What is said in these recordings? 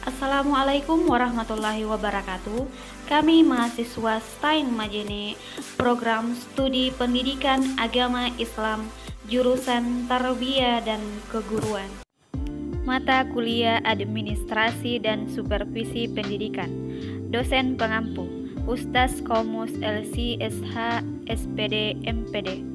Assalamualaikum warahmatullahi wabarakatuh. Kami mahasiswa STAIN Majene, program studi pendidikan agama Islam, jurusan Tarbiyah dan Keguruan. Mata kuliah Administrasi dan Supervisi Pendidikan. Dosen pengampu, Ustaz Komus LC SH SPD MPD.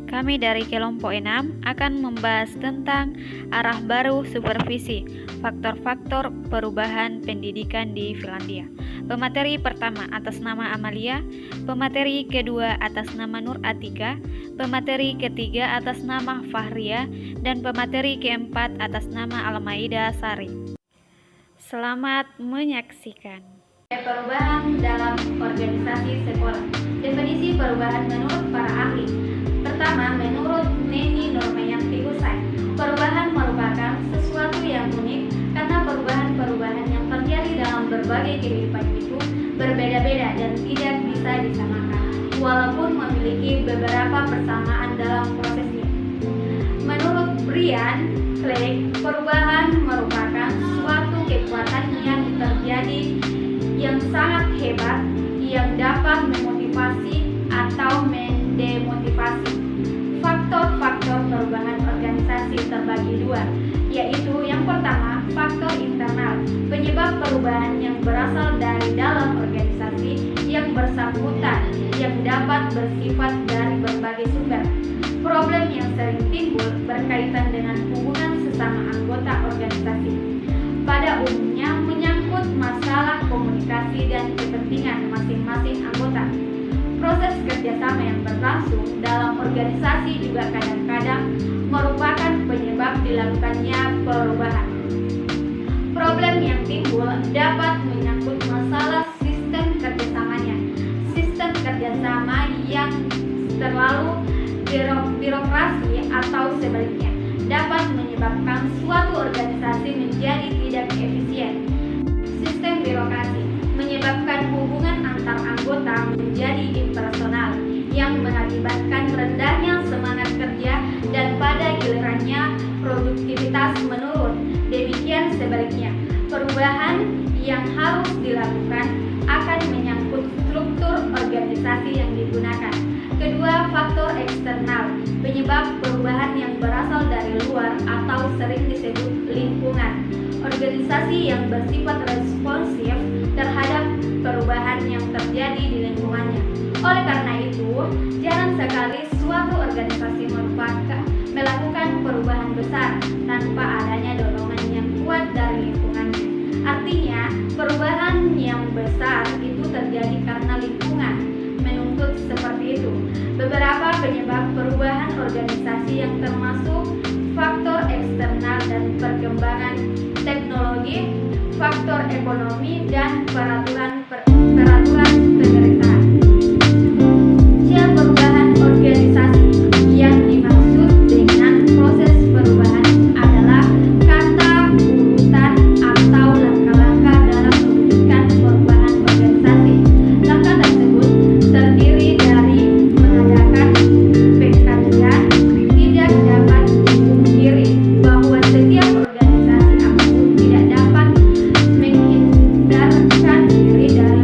Kami dari kelompok 6 akan membahas tentang arah baru supervisi, faktor-faktor perubahan pendidikan di Finlandia. Pemateri pertama atas nama Amalia, pemateri kedua atas nama Nur Atika, pemateri ketiga atas nama Fahria, dan pemateri keempat atas nama Almaida Sari. Selamat menyaksikan. Perubahan dalam organisasi sekolah. Definisi perubahan menurut para ahli. Pertama, menurut Neni Nurmayanti Hussein, perubahan merupakan sesuatu yang unik karena perubahan-perubahan yang terjadi dalam berbagai kehidupan itu berbeda-beda dan tidak bisa disamakan, walaupun memiliki beberapa persamaan dalam prosesnya. Menurut Brian Clegg, perubahan merupakan suatu kekuatan yang terjadi yang sangat hebat yang dapat memotivasi atau mendemotivasi. Faktor-faktor perubahan organisasi terbagi dua, yaitu yang pertama, faktor internal, penyebab perubahan yang berasal dari dalam organisasi yang bersangkutan yang dapat bersifat dari berbagai sumber. Problem yang sering timbul berkaitan dengan hubungan sesama anggota organisasi. Pada umumnya menyangkut masalah komunikasi dan kepentingan masing-masing anggota. Proses kerjasama yang berlangsung dalam organisasi juga kadang-kadang merupakan penyebab dilakukannya perubahan. Problem yang timbul dapat menyangkut masalah sistem kerjasamanya. Sistem kerjasama yang terlalu birokrasi atau sebaliknya dapat menyebabkan suatu organisasi menjadi tidak efisien. Sistem birokrasi menyebabkan hubungan antar anggota menjadi impersonal yang mengakibatkan rendahnya semangat kerja dan pada gilirannya produktivitas menurun. Demikian sebaliknya, perubahan yang harus dilakukan akan menyangkut struktur organisasi yang digunakan. Kedua, faktor eksternal, penyebab perubahan yang berasal dari luar atau sering disebut lingkungan. Organisasi yang bersifat responsif terhadap perubahan yang terjadi di lingkungannya. Oleh karena itu, jarang sekali suatu organisasi melakukan perubahan besar tanpa adanya dorongan yang kuat dari lingkungannya. Artinya, perubahan yang besar itu terjadi karena lingkungan menuntut seperti itu. Beberapa penyebab perubahan organisasi yang termasuk faktor eksternal dan perkembangan teknologi, faktor ekonomi, dan peraturan pemerintahan. Perubahan organisasi yang dimaksud dengan proses perubahan adalah kata urutan atau langkah-langkah dalam mewujudkan perubahan organisasi. Langkah tersebut terdiri dari mengadakan pengkajian. Tidak dapat dipungkiri bahwa setiap organisasi apapun tidak dapat menghindarkan diri dari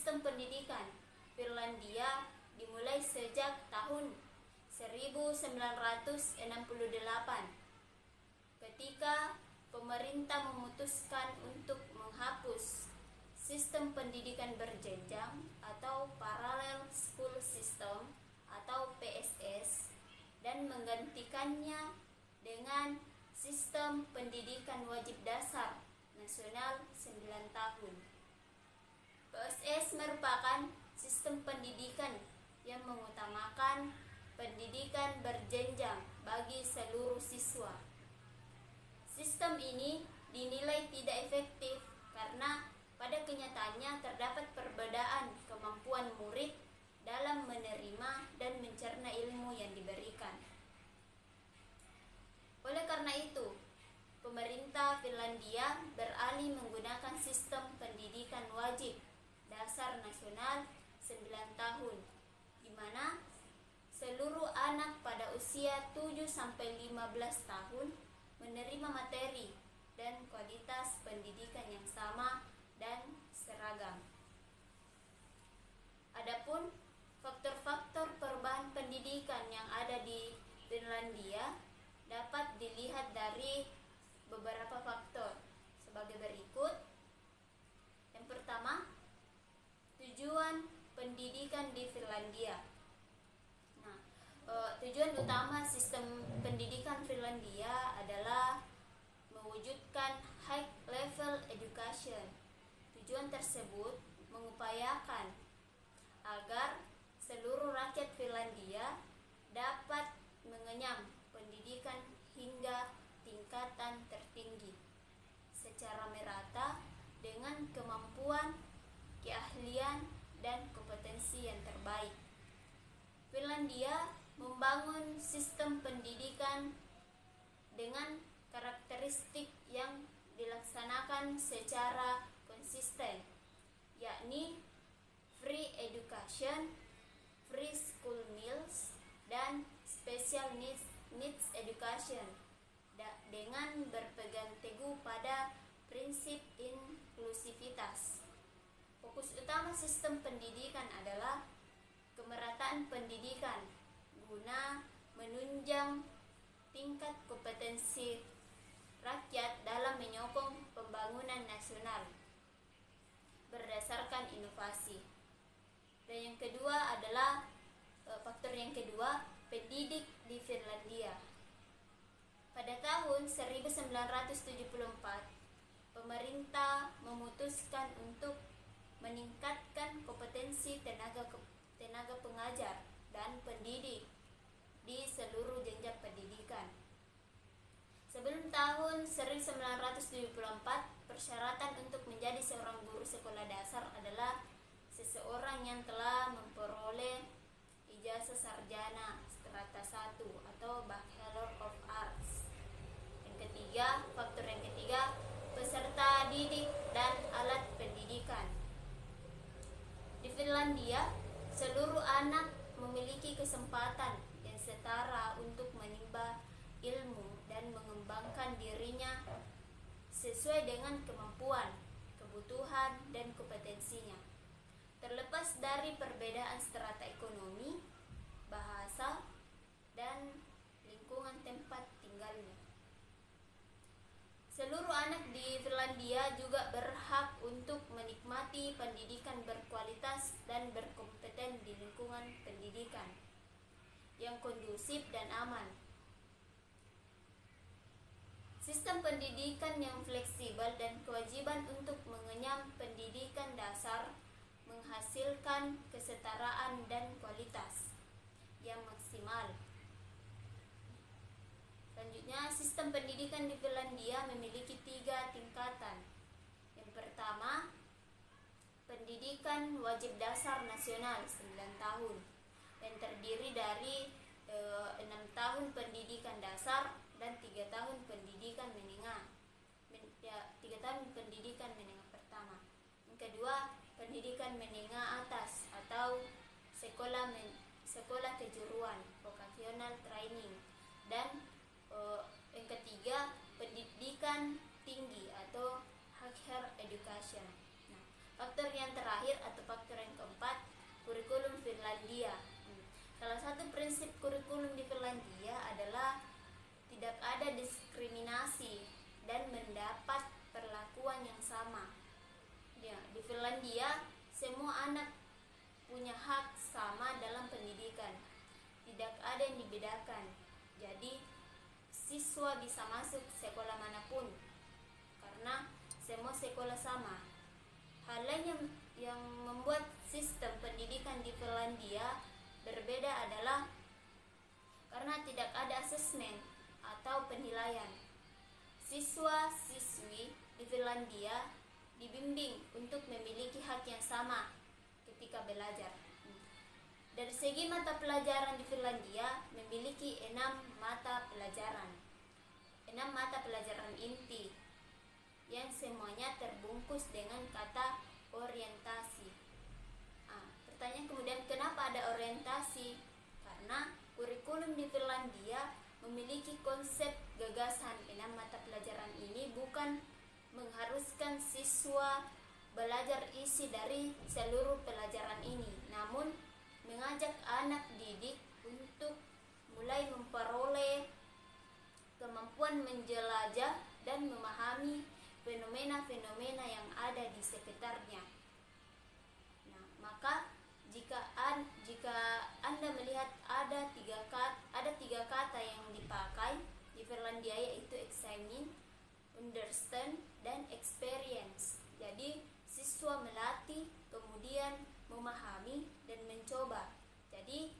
sistem pendidikan Finlandia dimulai sejak tahun 1968 ketika pemerintah memutuskan untuk menghapus sistem pendidikan berjenjang atau Parallel School System atau PSS dan menggantikannya dengan sistem pendidikan wajib dasar nasional 9 tahun. PSS merupakan sistem pendidikan yang mengutamakan pendidikan berjenjang bagi seluruh siswa. Sistem ini dinilai tidak efektif karena pada kenyataannya terdapat perbedaan kemampuan murid dalam menerima dan mencerna ilmu yang diberikan. Oleh karena itu, pemerintah Finlandia beralih menggunakan sistem pendidikan wajib dasar nasional 9 tahun, di mana seluruh anak pada usia 7-15 tahun menerima materi dan kualitas pendidikan yang sama dan seragam. Adapun faktor-faktor perubahan pendidikan yang ada di Finlandia dapat dilihat dari beberapa faktor sebagai berikut. Yang pertama, tujuan pendidikan di Finlandia. Tujuan utama sistem pendidikan Finlandia adalah mewujudkan high level education. Tujuan tersebut mengupayakan agar seluruh rakyat Finlandia dapat mengenyam pendidikan hingga tingkatan tertinggi secara merata dengan kemampuan, keahlian, dan kompetensi yang terbaik. Finlandia membangun sistem pendidikan dengan karakteristik yang dilaksanakan secara konsisten, yakni free education, free school meals, dan special needs education dengan berpegang teguh pada prinsip inklusivitas. Fokus utama sistem pendidikan adalah kemerataan pendidikan guna menunjang tingkat kompetensi rakyat dalam menyokong pembangunan nasional berdasarkan inovasi. Dan yang kedua adalah faktor yang kedua, pendidik di Finlandia. Pada tahun 1974, pemerintah memutuskan untuk meningkatkan kompetensi tenaga pengajar dan pendidik di seluruh jenjang pendidikan. Sebelum tahun 1974, persyaratan untuk menjadi seorang guru sekolah dasar adalah seseorang yang telah memperoleh ijazah sarjana strata 1 atau Bachelor of Arts. Faktor yang ketiga, peserta didik dan alat pendidikan. Di Finlandia, seluruh anak memiliki kesempatan yang setara untuk menimba ilmu dan mengembangkan dirinya sesuai dengan kemampuan, kebutuhan, dan kompetensinya, terlepas dari perbedaan strata ekonomi, bahasa, dan lingkungan tempat tinggalnya. Seluruh anak di Finlandia juga berhak untuk menikmati pendidikan berkualitas dan berkompeten di lingkungan pendidikan yang kondusif dan aman. Sistem pendidikan yang fleksibel dan kewajiban untuk mengenyam pendidikan dasar menghasilkan kesetaraan dan kualitas yang maksimal. Selanjutnya, sistem pendidikan di Finlandia memiliki 3 tingkatan. Yang pertama, pendidikan wajib dasar nasional 9 tahun yang terdiri dari 6 tahun pendidikan dasar dan 3 tahun pendidikan menengah. 3 tahun pendidikan menengah pertama. Yang kedua, pendidikan menengah atas atau sekolah kejuruan, vocational training, dan yang ketiga, pendidikan tinggi atau higher education. Faktor yang terakhir atau faktor yang keempat, kurikulum Finlandia. Salah satu prinsip kurikulum di Finlandia adalah tidak ada diskriminasi dan mendapat perlakuan yang sama. Ya, di Finlandia semua anak punya hak sama dalam pendidikan. Tidak ada yang dibedakan. Jadi siswa bisa masuk sekolah manapun karena semua sekolah sama. Hal lain yang membuat sistem pendidikan di Finlandia berbeda adalah karena tidak ada asesmen atau penilaian. Siswa-siswi di Finlandia dibimbing untuk memiliki hak yang sama ketika belajar. Dari segi mata pelajaran di Finlandia memiliki 6 mata pelajaran. 6 mata pelajaran inti yang semuanya terbungkus dengan kata orientasi. Pertanyaan kemudian, kenapa ada orientasi? Karena kurikulum di Finlandia memiliki konsep gagasan 6 mata pelajaran ini bukan mengharuskan siswa belajar isi dari seluruh pelajaran ini, namun mengajak anak didik untuk mulai memperoleh kemampuan menjelajah dan memahami fenomena-fenomena yang ada di sekitarnya. Nah, maka jika Anda melihat ada tiga kata yang dipakai di Finlandia, yaitu examine, understand, dan experience. Jadi siswa melatih, kemudian memahami dan mencoba. Jadi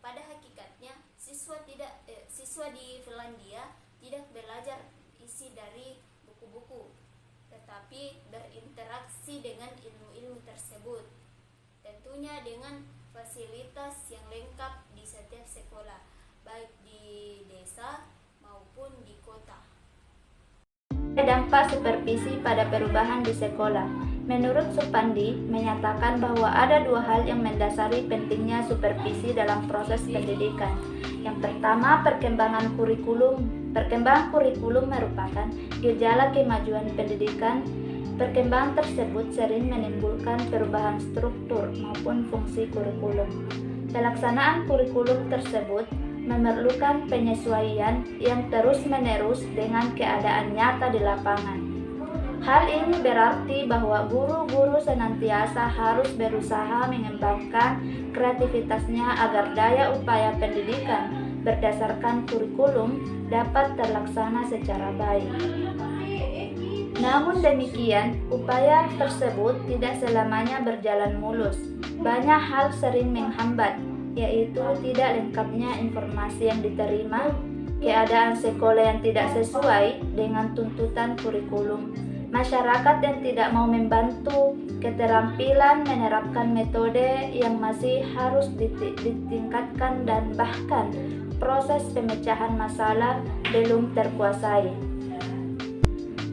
pada hakikatnya siswa di Finlandia tidak belajar isi dari buku-buku, tetapi berinteraksi dengan ilmu-ilmu tersebut, tentunya dengan fasilitas yang lengkap di setiap sekolah, baik di desa maupun di kota. Dampak supervisi pada perubahan di sekolah. Menurut Supandi, menyatakan bahwa ada 2 hal yang mendasari pentingnya supervisi dalam proses pendidikan. Yang pertama, perkembangan kurikulum. Perkembangan kurikulum merupakan gejala kemajuan pendidikan. Perkembangan tersebut sering menimbulkan perubahan struktur maupun fungsi kurikulum. Pelaksanaan kurikulum tersebut memerlukan penyesuaian yang terus-menerus dengan keadaan nyata di lapangan. Hal ini berarti bahwa guru-guru senantiasa harus berusaha mengembangkan kreativitasnya agar daya upaya pendidikan berdasarkan kurikulum dapat terlaksana secara baik. Namun demikian, upaya tersebut tidak selamanya berjalan mulus. Banyak hal sering menghambat, yaitu tidak lengkapnya informasi yang diterima, keadaan sekolah yang tidak sesuai dengan tuntutan kurikulum, masyarakat yang tidak mau membantu, keterampilan menerapkan metode yang masih harus ditingkatkan, dan bahkan proses pemecahan masalah belum terkuasai.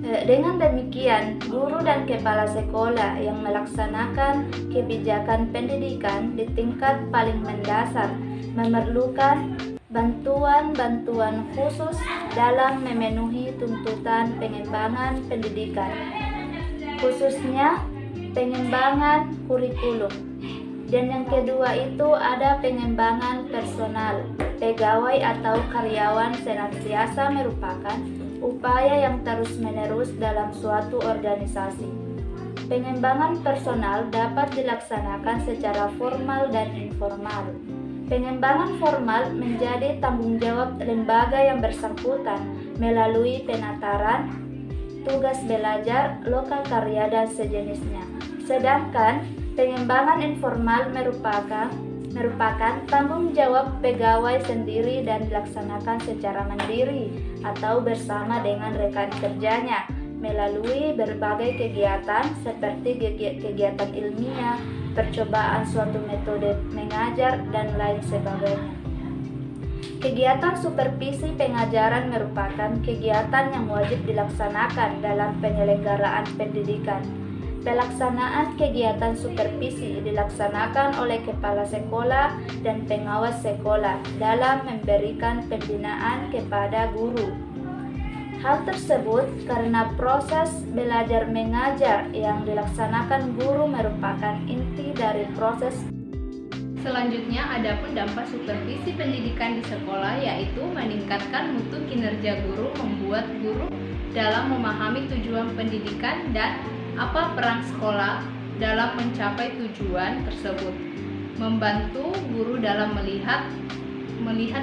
Dengan demikian, guru dan kepala sekolah yang melaksanakan kebijakan pendidikan di tingkat paling mendasar memerlukan bantuan khusus dalam memenuhi tuntutan pengembangan pendidikan, khususnya pengembangan kurikulum. Dan yang kedua itu ada pengembangan personal. Pegawai atau karyawan senantiasa merupakan upaya yang terus-menerus dalam suatu organisasi. Pengembangan personal dapat dilaksanakan secara formal dan informal. Pengembangan formal menjadi tanggung jawab lembaga yang bersangkutan melalui penataran, tugas belajar, lokal karya, dan sejenisnya. Sedangkan pengembangan informal merupakan tanggung jawab pegawai sendiri dan dilaksanakan secara mandiri atau bersama dengan rekan kerjanya melalui berbagai kegiatan seperti kegiatan ilmiah, percobaan suatu metode mengajar, dan lain sebagainya. Kegiatan supervisi pengajaran merupakan kegiatan yang wajib dilaksanakan dalam penyelenggaraan pendidikan. Pelaksanaan kegiatan supervisi dilaksanakan oleh kepala sekolah dan pengawas sekolah dalam memberikan pembinaan kepada guru. Hal tersebut karena proses belajar mengajar yang dilaksanakan guru merupakan inti dari proses. Selanjutnya, adapun dampak supervisi pendidikan di sekolah yaitu meningkatkan mutu kinerja guru, membuat guru dalam memahami tujuan pendidikan dan apa peran sekolah dalam mencapai tujuan tersebut. Membantu guru dalam melihat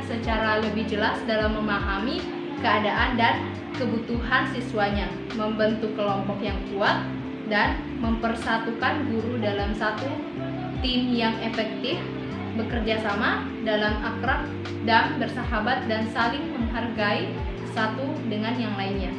secara lebih jelas dalam memahami keadaan dan kebutuhan siswanya, membentuk kelompok yang kuat, dan mempersatukan guru dalam satu tim yang efektif, bekerja sama dalam akrab dan bersahabat dan saling menghargai satu dengan yang lainnya.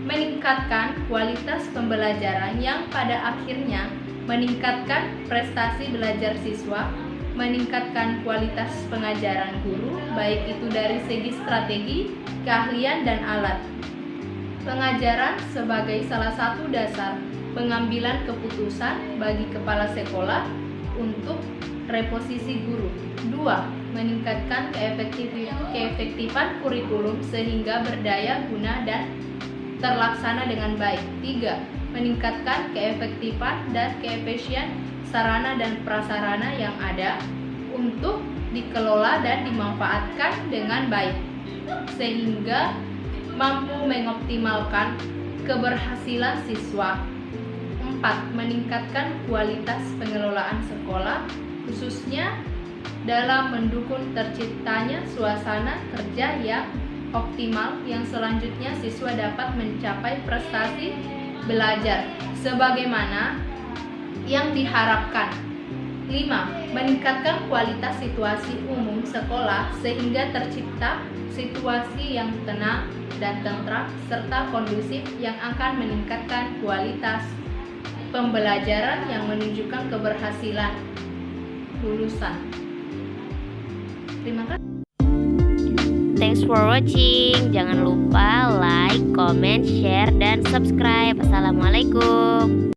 Meningkatkan kualitas pembelajaran yang pada akhirnya meningkatkan prestasi belajar siswa, meningkatkan kualitas pengajaran guru, baik itu dari segi strategi, keahlian, dan alat. Pengajaran sebagai salah satu dasar pengambilan keputusan bagi kepala sekolah untuk reposisi guru. 2. Meningkatkan keefektifan kurikulum sehingga berdaya guna dan terlaksana dengan baik. 3. Meningkatkan keefektifan dan keefisien sarana dan prasarana yang ada untuk dikelola dan dimanfaatkan dengan baik, sehingga mampu mengoptimalkan keberhasilan siswa. 4. Meningkatkan kualitas pengelolaan sekolah, khususnya dalam mendukung terciptanya suasana kerja yang optimal yang selanjutnya siswa dapat mencapai prestasi belajar sebagaimana yang diharapkan. 5. Meningkatkan kualitas situasi umum sekolah sehingga tercipta situasi yang tenang dan tentram serta kondusif yang akan meningkatkan kualitas pembelajaran yang menunjukkan keberhasilan lulusan. Terima kasih. Thanks for watching. Jangan lupa like, comment, share, dan subscribe. Assalamualaikum.